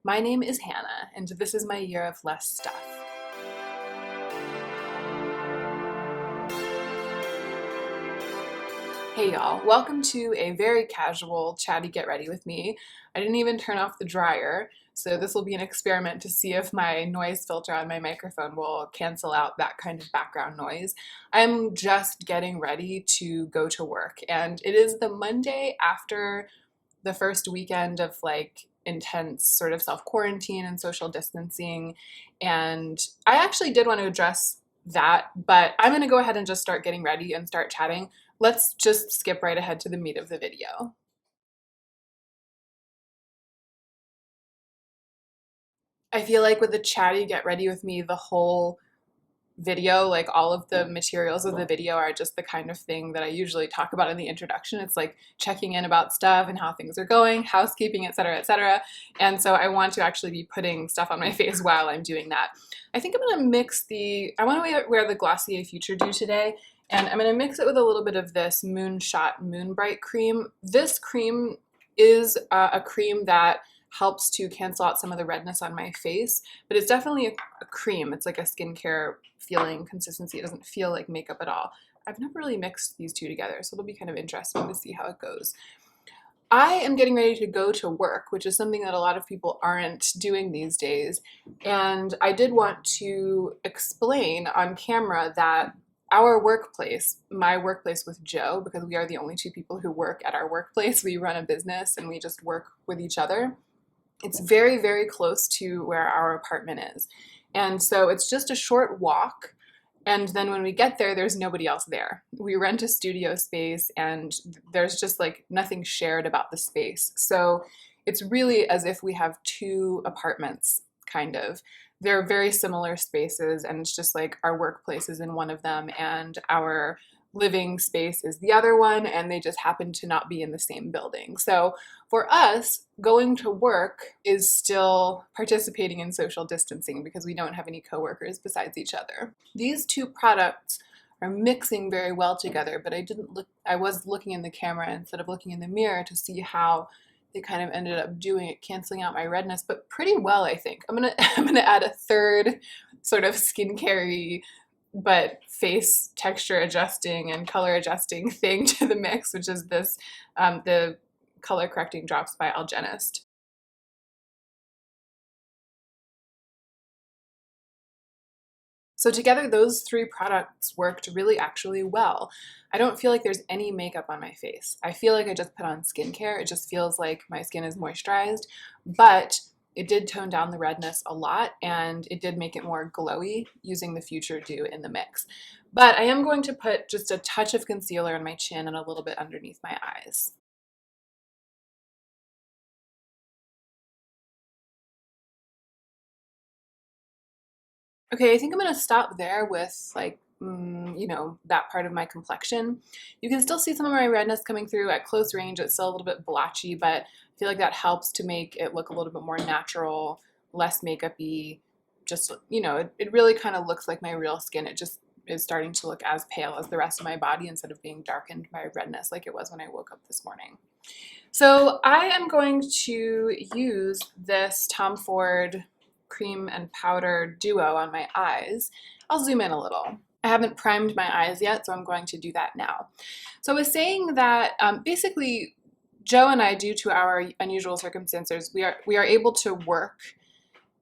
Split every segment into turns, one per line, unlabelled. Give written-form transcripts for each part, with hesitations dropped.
My name is Hannah, and this is my year of less stuff. Hey y'all, welcome to a very casual chatty get ready with me. I didn't even turn off the dryer, so this will be an experiment to see if my noise filter on my microphone will cancel out that kind of background noise. I'm just getting ready to go to work, and it is the Monday after the first weekend of like intense sort of self-quarantine and social distancing. And I actually did want to address that, but I'm going to go ahead and just start getting ready and start chatting. Let's just skip right ahead to the meat of the video. I feel like with the chatty get ready with me, the whole video, like all of the materials of the video are just the kind of thing that I usually talk about in the introduction. It's like checking in about stuff and how things are going, housekeeping, etc., etc. And so I want to actually be putting stuff on my face while I'm doing that. I think I'm going to mix I want to wear the Glossier Future Dew today, and I'm going to mix it with a little bit of this Moonshot Moon Bright cream. This cream is a cream that helps to cancel out some of the redness on my face, but it's definitely a cream. It's like a skincare feeling consistency. It doesn't feel like makeup at all. I've never really mixed these two together, so it'll be kind of interesting to see how it goes. I am getting ready to go to work, which is something that a lot of people aren't doing these days, and I did want to explain on camera that our workplace, my workplace with Joe, because we are the only two people who work at our workplace, we run a business and we just work with each other. It's very, very close to where our apartment is. And so it's just a short walk. And then when we get there, there's nobody else there. We rent a studio space and there's just like nothing shared about the space. So it's really as if we have two apartments, kind of. They're very similar spaces, and it's just like our workplace is in one of them and our living space is the other one, and they just happen to not be in the same building. So for us, going to work is still participating in social distancing because we don't have any coworkers besides each other. These two products are mixing very well together, but I was looking in the camera instead of looking in the mirror to see how they kind of ended up doing it, canceling out my redness, but pretty well, I think. I'm gonna add a third sort of skincare-y but face texture adjusting and color adjusting thing to the mix, which is this, the color correcting drops by Algenist. So together, those three products worked really actually well. I don't feel like there's any makeup on my face. I feel like I just put on skincare. It just feels like my skin is moisturized, but it did tone down the redness a lot, and it did make it more glowy using the Future Dew in the mix. But I am going to put just a touch of concealer on my chin and a little bit underneath my eyes. Okay, I think I'm gonna stop there with like, that part of my complexion. You can still see some of my redness coming through at close range. It's still a little bit blotchy, but I feel like that helps to make it look a little bit more natural, less makeup-y. Just, it really kind of looks like my real skin. It just is starting to look as pale as the rest of my body instead of being darkened by redness like it was when I woke up this morning. So I am going to use this Tom Ford cream and powder duo on my eyes. I'll zoom in a little. I haven't primed my eyes yet, so I'm going to do that now. So I was saying that basically Joe and I, due to our unusual circumstances, we are able to work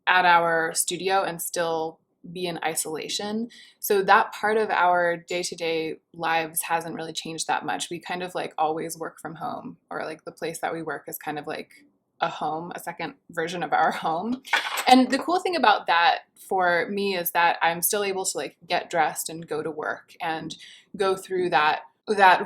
at our studio and still be in isolation. So that part of our day-to-day lives hasn't really changed that much. We kind of like always work from home, or like the place that we work is kind of like a home, a second version of our home. And the cool thing about that for me is that I'm still able to like get dressed and go to work and go through that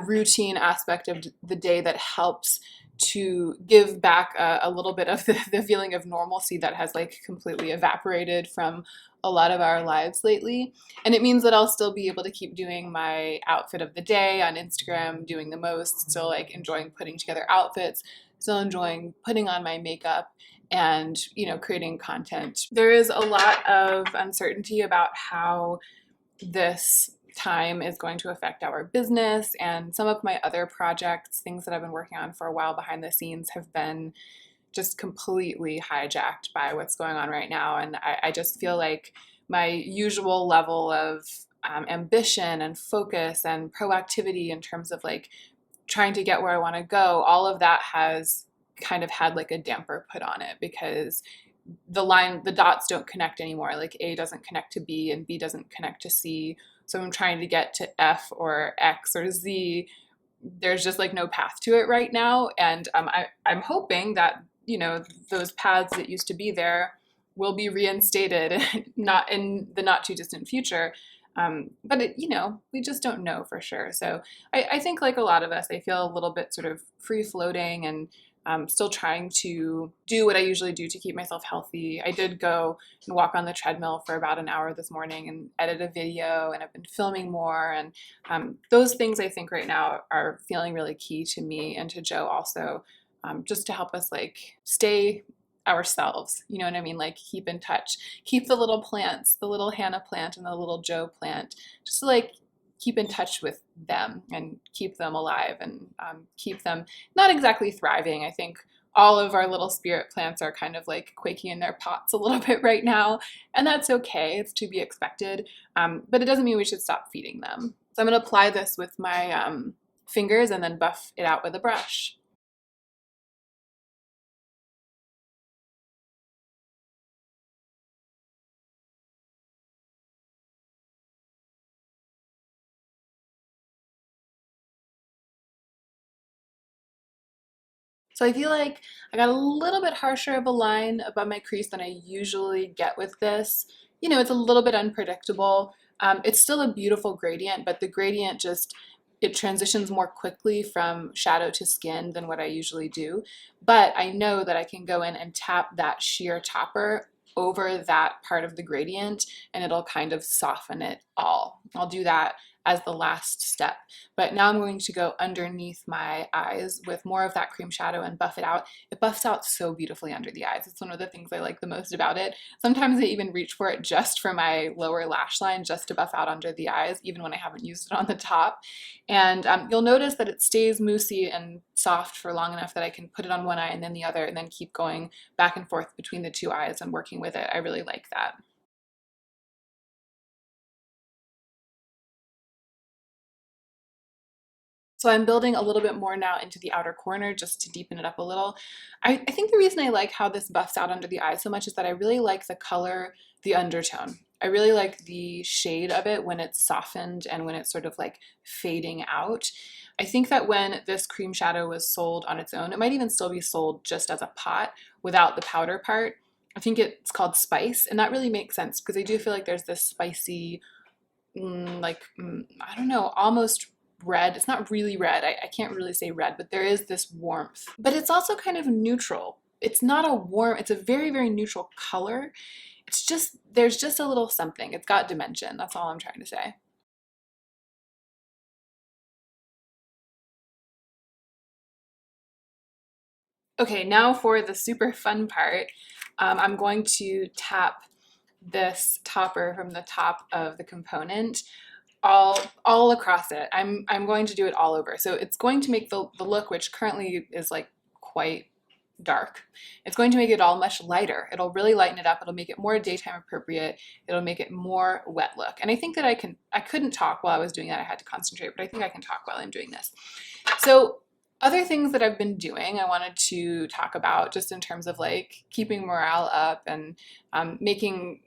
routine aspect of the day that helps to give back a little bit of the feeling of normalcy that has like completely evaporated from a lot of our lives lately. And it means that I'll still be able to keep doing my outfit of the day on Instagram, doing the most, still like enjoying putting together outfits, still enjoying putting on my makeup and, creating content. There is a lot of uncertainty about how this time is going to affect our business, and some of my other projects, things that I've been working on for a while behind the scenes, have been just completely hijacked by what's going on right now. And I just feel like my usual level of ambition and focus and proactivity in terms of like trying to get where I want to go, all of that has kind of had like a damper put on it because the dots don't connect anymore. Like A doesn't connect to B and B doesn't connect to C. So I'm trying to get to F or X or Z. There's just like no path to it right now. And I'm hoping that, you know, those paths that used to be there will be reinstated not in the not too distant future. But it, you know, we just don't know for sure. So I think like a lot of us, I feel a little bit sort of free floating and still trying to do what I usually do to keep myself healthy. I did go and walk on the treadmill for about an hour this morning and edit a video, and I've been filming more. And those things I think right now are feeling really key to me and to Joe also, just to help us like stay ourselves. You know what I mean? Like keep in touch, keep the little plants, the little Hannah plant and the little Joe plant, just to like keep in touch with them and keep them alive and keep them not exactly thriving. I think all of our little spirit plants are kind of like quaking in their pots a little bit right now, and that's okay. It's to be expected, but it doesn't mean we should stop feeding them. So I'm going to apply this with my fingers and then buff it out with a brush. So I feel like I got a little bit harsher of a line above my crease than I usually get with this. You know, it's a little bit unpredictable. It's still a beautiful gradient, but the gradient just, it transitions more quickly from shadow to skin than what I usually do. But I know that I can go in and tap that sheer topper over that part of the gradient and it'll kind of soften it all. I'll do that as the last step. But now I'm going to go underneath my eyes with more of that cream shadow and buff it out. It buffs out so beautifully under the eyes. It's one of the things I like the most about it. Sometimes I even reach for it just for my lower lash line, just to buff out under the eyes, even when I haven't used it on the top. And you'll notice that it stays moussey and soft for long enough that I can put it on one eye and then the other and then keep going back and forth between the two eyes and working with it. I really like that. So I'm building a little bit more now into the outer corner just to deepen it up a little. I think the reason I like how this buffs out under the eye so much is that I really like the color, the undertone. I really like the shade of it when it's softened and when it's sort of like fading out. I think that when this cream shadow was sold on its own, it might even still be sold just as a pot without the powder part. I think it's called Spice, and that really makes sense because I do feel like there's this spicy, I don't know, almost red. It's not really red. I can't really say red, but there is this warmth. But it's also kind of neutral. It's not a warm, it's a very, very neutral color. It's just, there's just a little something. It's got dimension. That's all I'm trying to say. Okay, now for the super fun part. I'm going to tap this topper from the top of the component all across it. I'm going to do it all over. So it's going to make the look, which currently is like quite dark, it's going to make it all much lighter. It'll really lighten it up. It'll make it more daytime appropriate. It'll make it more wet look. And I think that I couldn't talk while I was doing that. I had to concentrate, but I think I can talk while I'm doing this. So other things that I've been doing, I wanted to talk about just in terms of like keeping morale up and making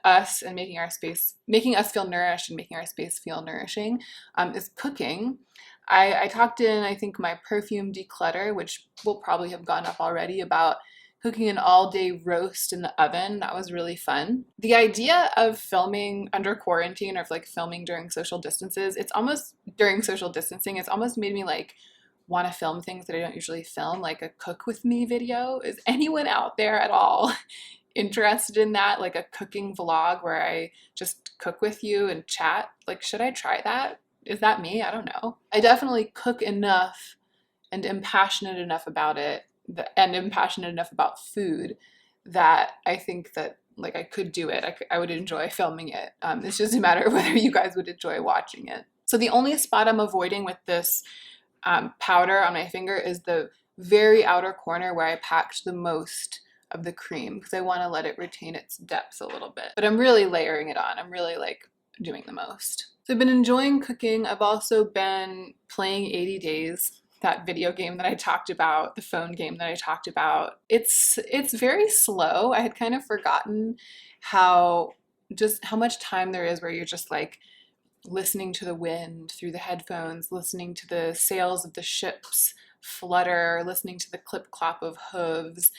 us and making our space, making us feel nourished and making our space feel nourishing, is cooking. I talked in, I think, my perfume declutter, which will probably have gone up already, about cooking an all-day roast in the oven. That was really fun. The idea of filming under quarantine or like filming during social distances, it's almost during social distancing, it's almost made me like want to film things that I don't usually film, like a cook with me video. Is anyone out there at all interested in that? Like a cooking vlog where I just cook with you and chat? Like, should I try that? Is that me? I don't know. I definitely cook enough and am passionate enough about it and am passionate enough about food that I think that like I could do it. I would enjoy filming it. It's just a matter of whether you guys would enjoy watching it. So the only spot I'm avoiding with this powder on my finger is the very outer corner where I packed the most of the cream because I want to let it retain its depth a little bit. But I'm really layering it on. I'm really like doing the most. So I've been enjoying cooking. I've also been playing 80 Days, that video game that I talked about, the phone game that I talked about. It's very slow. I had kind of forgotten how much time there is where you're just like listening to the wind through the headphones, listening to the sails of the ships flutter, listening to the clip clop of hooves.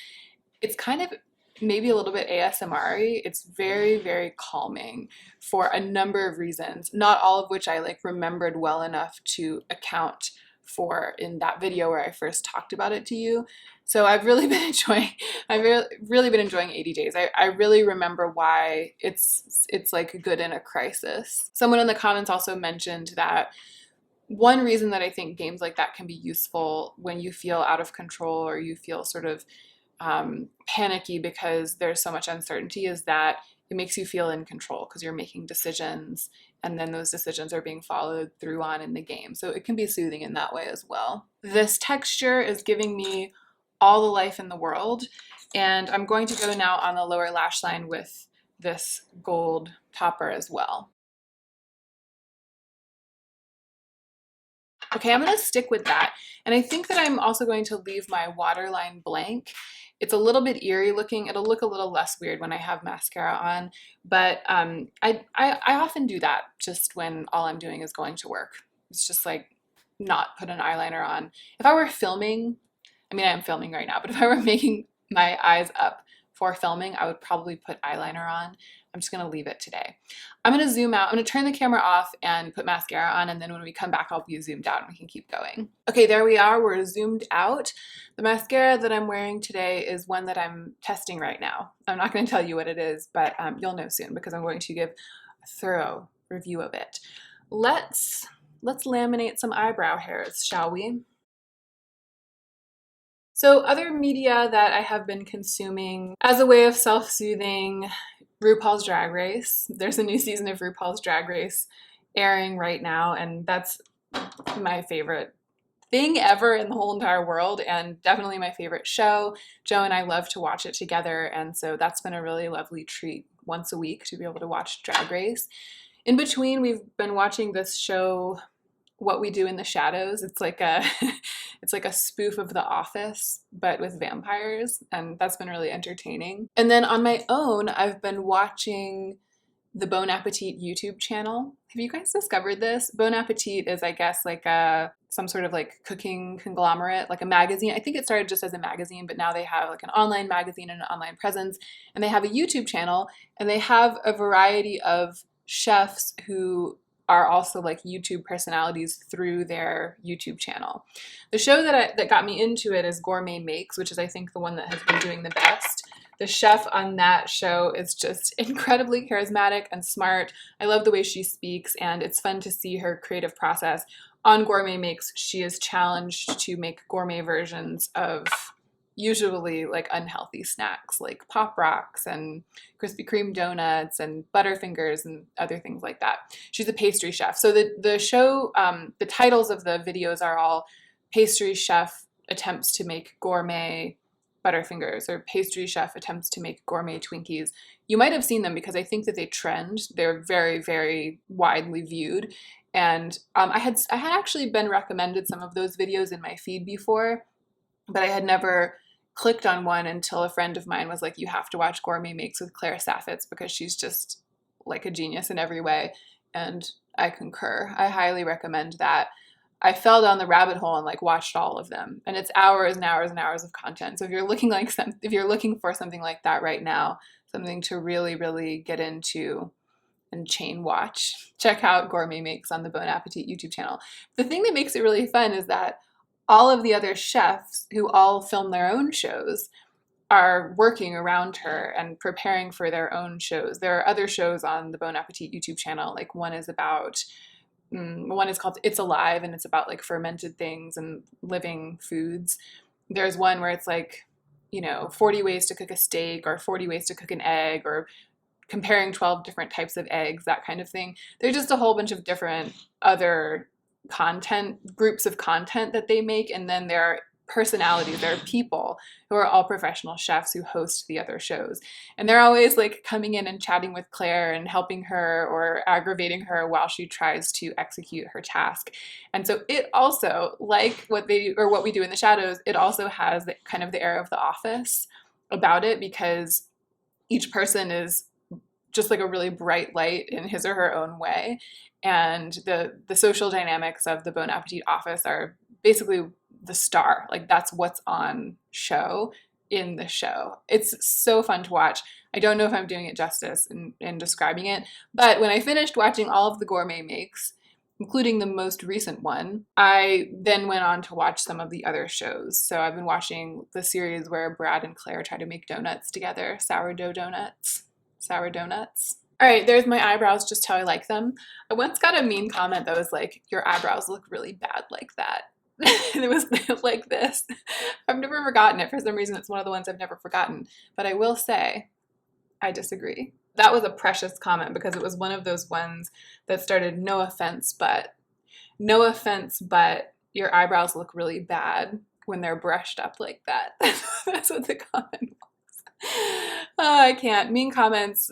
It's kind of maybe a little bit ASMR-y. It's very, very calming for a number of reasons, not all of which I like remembered well enough to account for in that video where I first talked about it to you. So I've really been enjoying, really been enjoying 80 Days. I really remember why it's like good in a crisis. Someone in the comments also mentioned that one reason that I think games like that can be useful when you feel out of control or you feel sort of panicky because there's so much uncertainty is that it makes you feel in control because you're making decisions and then those decisions are being followed through on in the game. So it can be soothing in that way as well. This texture is giving me all the life in the world, and I'm going to go now on the lower lash line with this gold topper as well. Okay, I'm going to stick with that. And I think that I'm also going to leave my waterline blank. It's a little bit eerie looking. It'll look a little less weird when I have mascara on, but I often do that just when all I'm doing is going to work. It's just like not put an eyeliner on. If I were filming, I mean, I'm filming right now, but if I were making my eyes up for filming, I would probably put eyeliner on. I'm just gonna leave it today. I'm gonna zoom out. I'm gonna turn the camera off and put mascara on, and then when we come back, I'll be zoomed out and we can keep going. Okay, there we are. We're zoomed out. The mascara that I'm wearing today is one that I'm testing right now. I'm not gonna tell you what it is, but you'll know soon because I'm going to give a thorough review of it. Let's laminate some eyebrow hairs, shall we? So other media that I have been consuming as a way of self-soothing, RuPaul's Drag Race. There's a new season of RuPaul's Drag Race airing right now, and that's my favorite thing ever in the whole entire world, and definitely my favorite show. Joe and I love to watch it together, and so that's been a really lovely treat once a week to be able to watch Drag Race. In between, we've been watching this show, What We Do in the Shadows. It's like a it's like a spoof of The Office, but with vampires, and that's been really entertaining. And then on my own, I've been watching the Bon Appetit YouTube channel. Have you guys discovered this? Bon Appetit is, I guess, like some sort of like cooking conglomerate, like a magazine. I think it started just as a magazine, but now they have like an online magazine and an online presence, and they have a YouTube channel, and they have a variety of chefs who are also like YouTube personalities through their YouTube channel. The show that got me into it is Gourmet Makes, which is I think the one that has been doing the best. The chef on that show is just incredibly charismatic and smart. I love the way she speaks, and it's fun to see her creative process. On Gourmet Makes, she is challenged to make gourmet versions of usually like unhealthy snacks like Pop Rocks and Krispy Kreme donuts and Butterfingers and other things like that. She's a pastry chef. So the show, the titles of the videos are all pastry chef attempts to make gourmet Butterfingers or pastry chef attempts to make gourmet Twinkies. You might have seen them because I think that they trend. They're very, very widely viewed. And I had actually been recommended some of those videos in my feed before, but I had never clicked on one until a friend of mine was like, you have to watch Gourmet Makes with Claire Saffitz because she's just like a genius in every way. And I concur. I highly recommend that. I fell down the rabbit hole and like watched all of them, and it's hours and hours and hours of content. So if you're looking for something like that right now, something to really, really get into and chain watch, check out Gourmet Makes on the Bon Appetit YouTube channel. The thing that makes it really fun is that all of the other chefs who all film their own shows are working around her and preparing for their own shows. There are other shows on the Bon Appetit YouTube channel. Like one is called It's Alive, and it's about like fermented things and living foods. There's one where it's like, 40 ways to cook a steak or 40 ways to cook an egg or comparing 12 different types of eggs, that kind of thing. There's just a whole bunch of different other groups of content that they make, and then there are personalities, they're people who are all professional chefs who host the other shows. And they're always like coming in and chatting with Claire and helping her or aggravating her while she tries to execute her task. And so it also, like what we do in the shadows, it also has kind of the air of The Office about it, because each person is just like a really bright light in his or her own way. And the social dynamics of the Bon Appetit office are basically the star. Like that's what's on show in the show. It's so fun to watch. I don't know if I'm doing it justice in describing it, but when I finished watching all of the Gourmet Makes, including the most recent one, I then went on to watch some of the other shows. So I've been watching the series where Brad and Claire try to make donuts together, sourdough donuts. All right, there's my eyebrows, just how I like them. I once got a mean comment that was like, your eyebrows look really bad like that. And it was like this. I've never forgotten it. For some reason, it's one of the ones I've never forgotten. But I will say, I disagree. That was a precious comment because it was one of those ones that started, no offense, but your eyebrows look really bad when they're brushed up like that. That's what the comment was. Oh, I can't. Mean comments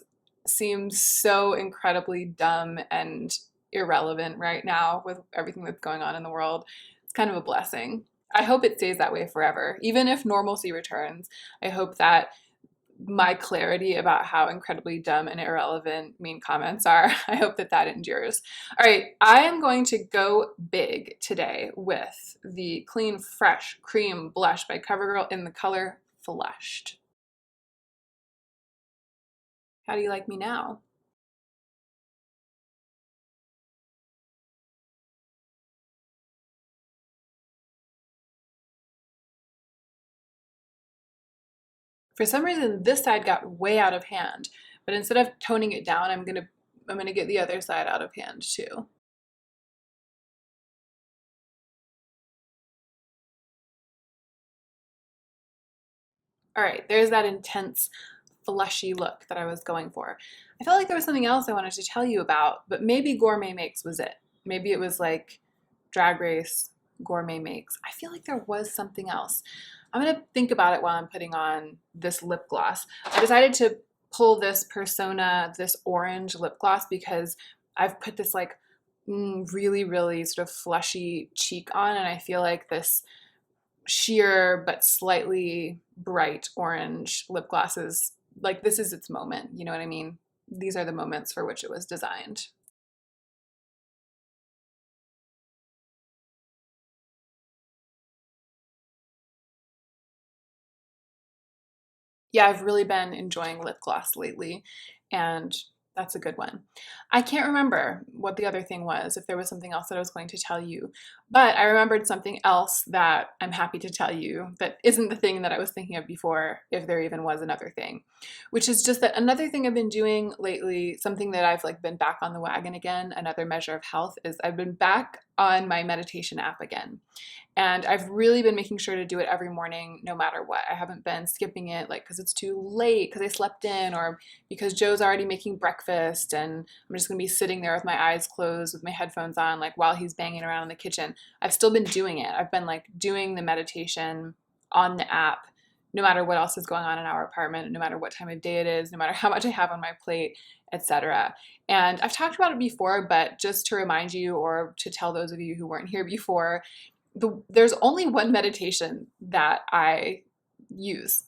seem so incredibly dumb and irrelevant right now with everything that's going on in the world. It's kind of a blessing. I hope it stays that way forever. Even if normalcy returns, I hope that my clarity about how incredibly dumb and irrelevant mean comments are, I hope that that endures. All right, I am going to go big today with the Clean Fresh Cream Blush by CoverGirl in the color Flushed. How do you like me now? For some reason, this side got way out of hand, but instead of toning it down, I'm gonna get the other side out of hand too. All right, there's that intense fleshy look that I was going for. I felt like there was something else I wanted to tell you about, but maybe Gourmet Makes was it. Maybe it was like Drag Race Gourmet Makes. I feel like there was something else. I'm gonna think about it while I'm putting on this lip gloss. I decided to pull this Persona, this orange lip gloss, because I've put this like really, really sort of fleshy cheek on, and I feel like this sheer but slightly bright orange lip gloss is like, this is its moment. You know what I mean? These are the moments for which it was designed. Yeah, I've really been enjoying lip gloss lately, and that's a good one. I can't remember what the other thing was, if there was something else that I was going to tell you, but I remembered something else that I'm happy to tell you that isn't the thing that I was thinking of before, if there even was another thing, which is just that another thing I've been doing lately, something that I've like been back on the wagon again, another measure of health, is I've been back on my meditation app again. And I've really been making sure to do it every morning, no matter what. I haven't been skipping it, like, because it's too late, because I slept in, or because Joe's already making breakfast, and I'm just gonna be sitting there with my eyes closed with my headphones on, like, while he's banging around in the kitchen. I've still been doing it. I've been, like, doing the meditation on the app, no matter what else is going on in our apartment, no matter what time of day it is, no matter how much I have on my plate, etc. And I've talked about it before, but just to remind you, or to tell those of you who weren't here before, there's only one meditation that I use,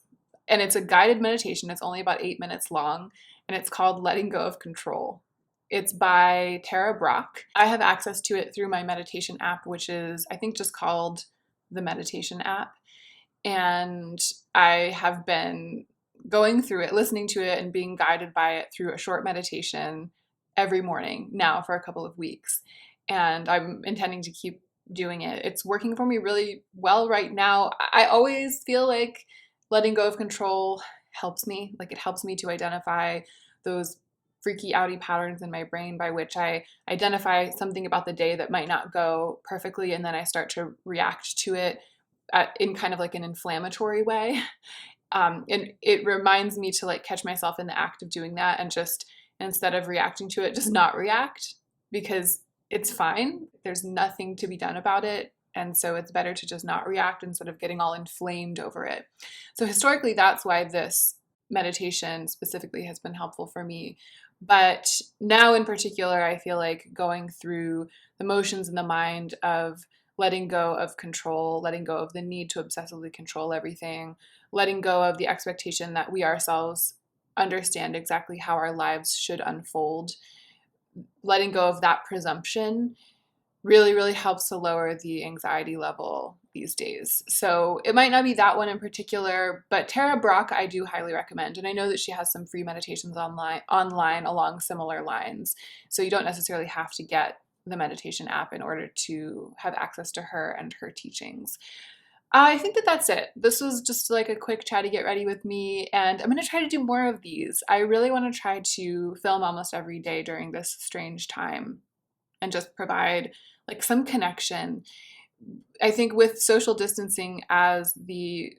and it's a guided meditation. It's only about 8 minutes long, and it's called Letting Go of Control. It's by Tara Brach. I have access to it through my meditation app, which is, I think, just called the meditation app. And I have been going through it, listening to it, and being guided by it through a short meditation every morning now for a couple of weeks. And I'm intending to keep doing it. It's working for me really well right now. I always feel like letting go of control helps me. Like, it helps me to identify those freaky outy patterns in my brain by which I identify something about the day that might not go perfectly, and then I start to react to it in kind of like an inflammatory way. And it reminds me to like catch myself in the act of doing that, and just, instead of reacting to it, just not react, because it's fine. There's nothing to be done about it. And so it's better to just not react instead of getting all inflamed over it. So historically, that's why this meditation specifically has been helpful for me. But now in particular, I feel like going through the motions in the mind of letting go of control, letting go of the need to obsessively control everything, letting go of the expectation that we ourselves understand exactly how our lives should unfold, letting go of that presumption really, really helps to lower the anxiety level these days. So it might not be that one in particular, but Tara Brach I do highly recommend. And I know that she has some free meditations online along similar lines. So you don't necessarily have to get the meditation app in order to have access to her and her teachings. I think that that's it. This was just like a quick chatty get ready with me, and I'm going to try to do more of these. I really want to try to film almost every day during this strange time and just provide like some connection. I think with social distancing as the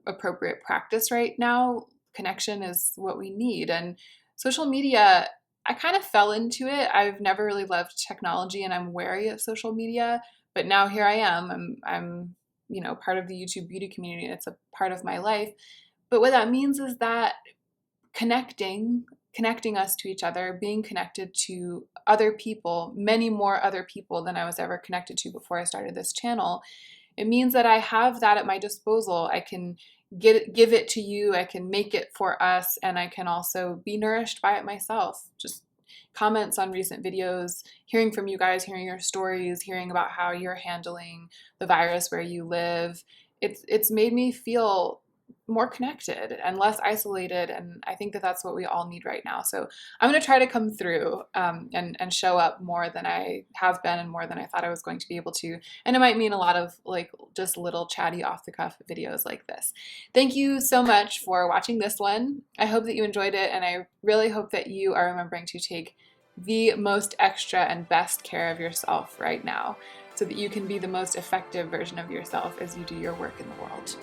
appropriate practice right now, connection is what we need. And social media, I kind of fell into it. I've never really loved technology and I'm wary of social media, but now here I am. I'm part of the YouTube beauty community and it's a part of my life. But what that means is that connecting us to each other, being connected to other people, many more other people than I was ever connected to before I started this channel. It means that I have that at my disposal. I can give it to you, I can make it for us, and I can also be nourished by it myself. Just comments on recent videos, hearing from you guys, hearing your stories, hearing about how you're handling the virus where you live. It's made me feel more connected and less isolated, and I think that that's what we all need right now. So I'm going to try to come through and show up more than I have been and more than I thought I was going to be able to, and it might mean a lot of like just little chatty off the cuff videos like this. Thank you so much for watching this one. I hope that you enjoyed it, and I really hope that you are remembering to take the most extra and best care of yourself right now so that you can be the most effective version of yourself as you do your work in the world.